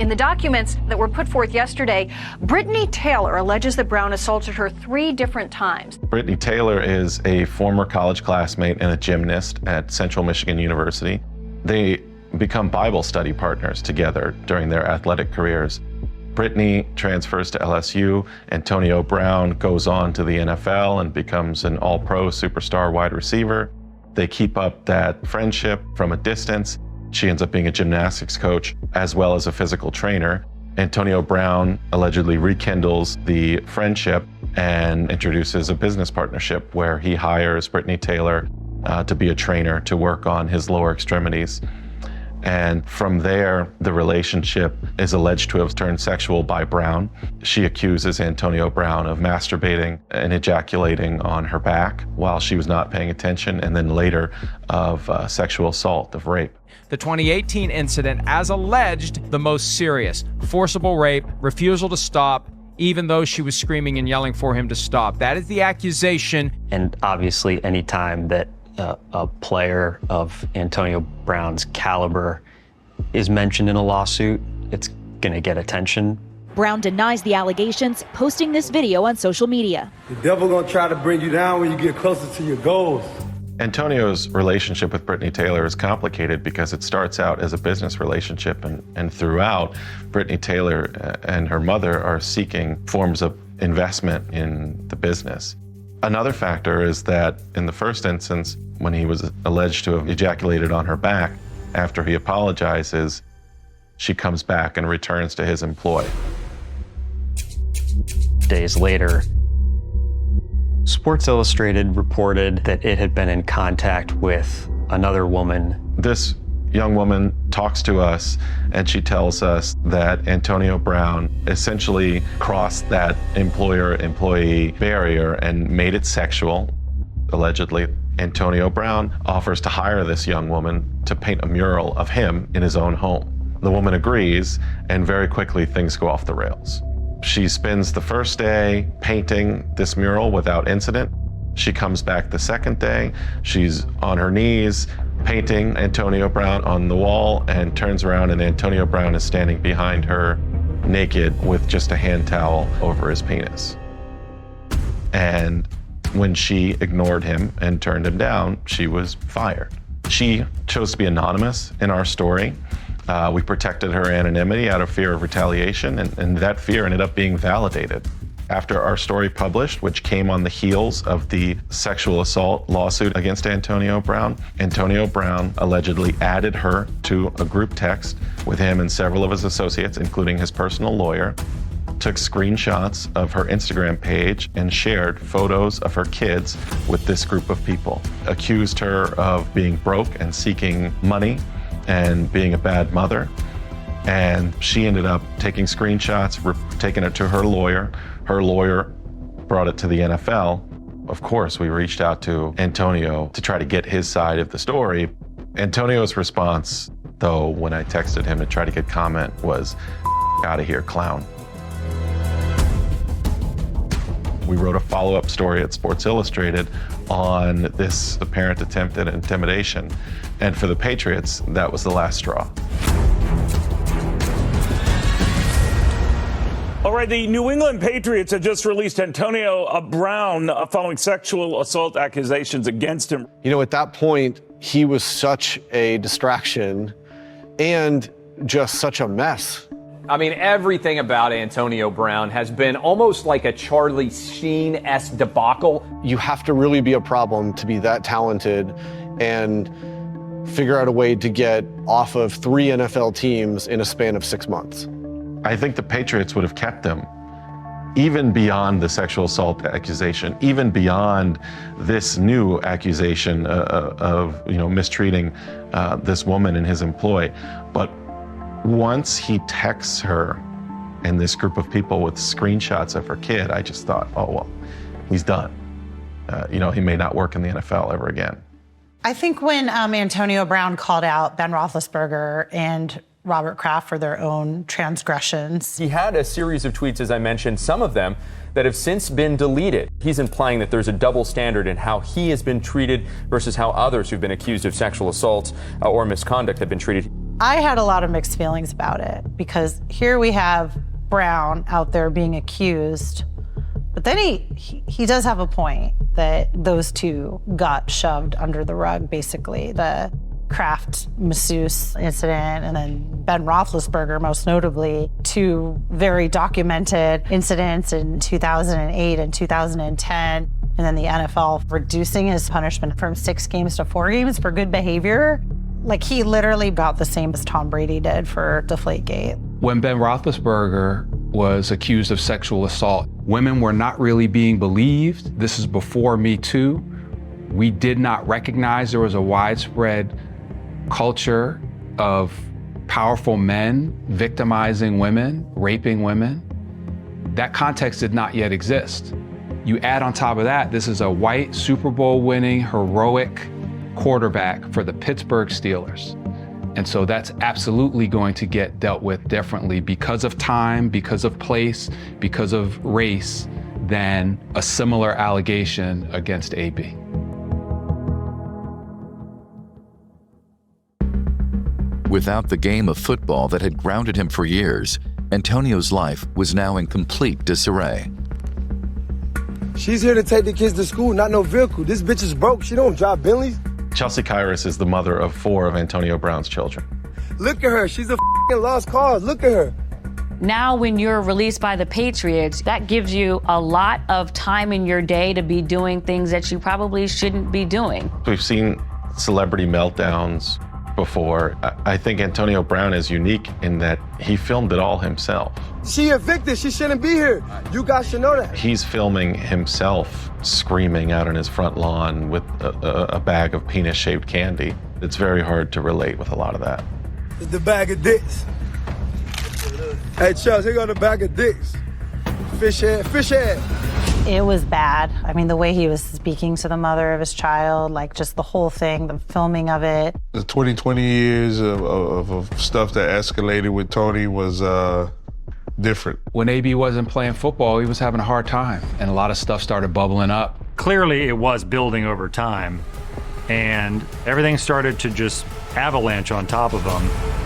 In the documents that were put forth yesterday, Britney Taylor alleges that Brown assaulted her 3 different times. Britney Taylor is a former college classmate and a gymnast at Central Michigan University. They become Bible study partners together during their athletic careers. Britney transfers to LSU. Antonio Brown goes on to the NFL and becomes an all-pro superstar wide receiver. They keep up that friendship from a distance. She ends up being a gymnastics coach as well as a physical trainer. Antonio Brown allegedly rekindles the friendship and introduces a business partnership where he hires Britney Taylor to be a trainer to work on his lower extremities. And from there, the relationship is alleged to have turned sexual by Brown. She accuses Antonio Brown of masturbating and ejaculating on her back while she was not paying attention, and then later of sexual assault, of rape. The 2018 incident, as alleged, the most serious. Forcible rape, refusal to stop, even though she was screaming and yelling for him to stop. That is the accusation. And obviously, any time that a player of Antonio Brown's caliber is mentioned in a lawsuit, it's gonna get attention. Brown denies the allegations, posting this video on social media. The devil gonna try to bring you down when you get closer to your goals. Antonio's relationship with Britney Taylor is complicated because it starts out as a business relationship, and throughout, Britney Taylor and her mother are seeking forms of investment in the business. Another factor is that in the first instance, when he was alleged to have ejaculated on her back, after he apologizes, she comes back and returns to his employ. Days later, Sports Illustrated reported that it had been in contact with another woman. This young woman talks to us and she tells us that Antonio Brown essentially crossed that employer-employee barrier and made it sexual, allegedly. Antonio Brown offers to hire this young woman to paint a mural of him in his own home. The woman agrees, and very quickly things go off the rails. She spends the first day painting this mural without incident. She comes back the second day. She's on her knees painting Antonio Brown on the wall and turns around and Antonio Brown is standing behind her naked with just a hand towel over his penis. And when she ignored him and turned him down, she was fired. She chose to be anonymous in our story. We protected her anonymity out of fear of retaliation, and that fear ended up being validated. After our story published, which came on the heels of the sexual assault lawsuit against Antonio Brown allegedly added her to a group text with him and several of his associates, including his personal lawyer, took screenshots of her Instagram page and shared photos of her kids with this group of people, accused her of being broke and seeking money and being a bad mother. And she ended up taking screenshots, taking it to her lawyer. Her lawyer brought it to the NFL. Of course, we reached out to Antonio to try to get his side of the story. Antonio's response, though, when I texted him to try to get comment was, "Out of here, clown." We wrote a follow-up story at Sports Illustrated on this apparent attempt at intimidation. And for the Patriots, that was the last straw. All right, the New England Patriots have just released Antonio Brown following sexual assault accusations against him. You know, at that point, he was such a distraction and just such a mess. I mean, everything about Antonio Brown has been almost like a Charlie Sheen-esque debacle. You have to really be a problem to be that talented and figure out a way to get off of 3 NFL teams in a span of 6 months. I think the Patriots would have kept him even beyond the sexual assault accusation, even beyond this new accusation of mistreating this woman in his employ. But once he texts her and this group of people with screenshots of her kid, I just thought, oh, well, he's done. He may not work in the NFL ever again. I think when Antonio Brown called out Ben Roethlisberger and Robert Kraft for their own transgressions. He had a series of tweets, as I mentioned, some of them that have since been deleted. He's implying that there's a double standard in how he has been treated versus how others who've been accused of sexual assault or misconduct have been treated. I had a lot of mixed feelings about it because here we have Brown out there being accused, but then he does have a point that those two got shoved under the rug, basically. The Kraft masseuse incident and then Ben Roethlisberger, most notably, two very documented incidents in 2008 and 2010. And then the NFL reducing his punishment from 6 games to 4 games for good behavior. Like, he literally got the same as Tom Brady did for Deflategate. When Ben Roethlisberger was accused of sexual assault, women were not really being believed. This is before Me Too. We did not recognize there was a widespread culture of powerful men victimizing women, raping women. That context did not yet exist. You add on top of that, this is a white Super Bowl winning, heroic quarterback for the Pittsburgh Steelers. And so that's absolutely going to get dealt with differently because of time, because of place, because of race, than a similar allegation against AB. Without the game of football that had grounded him for years, Antonio's life was now in complete disarray. She's here to take the kids to school, not no vehicle. This bitch is broke. She don't drive Bentleys. Chelsea Kyrus is the mother of 4 of Antonio Brown's children. Look at her. She's a lost cause. Look at her. Now, when you're released by the Patriots, that gives you a lot of time in your day to be doing things that you probably shouldn't be doing. We've seen celebrity meltdowns before. I think Antonio Brown is unique in that he filmed it all himself. She evicted. She shouldn't be here. You guys should know that. He's filming himself screaming out on his front lawn with a bag of penis-shaped candy. It's very hard to relate with a lot of that. It's the bag of dicks. Hey, Charles, here go the bag of dicks. Fish head, fish head. It was bad. I mean, the way he was speaking to the mother of his child, like just the whole thing, the filming of it. The 20 years of stuff that escalated with Tony was different. When AB wasn't playing football, he was having a hard time, and a lot of stuff started bubbling up. Clearly, it was building over time, and everything started to just avalanche on top of him.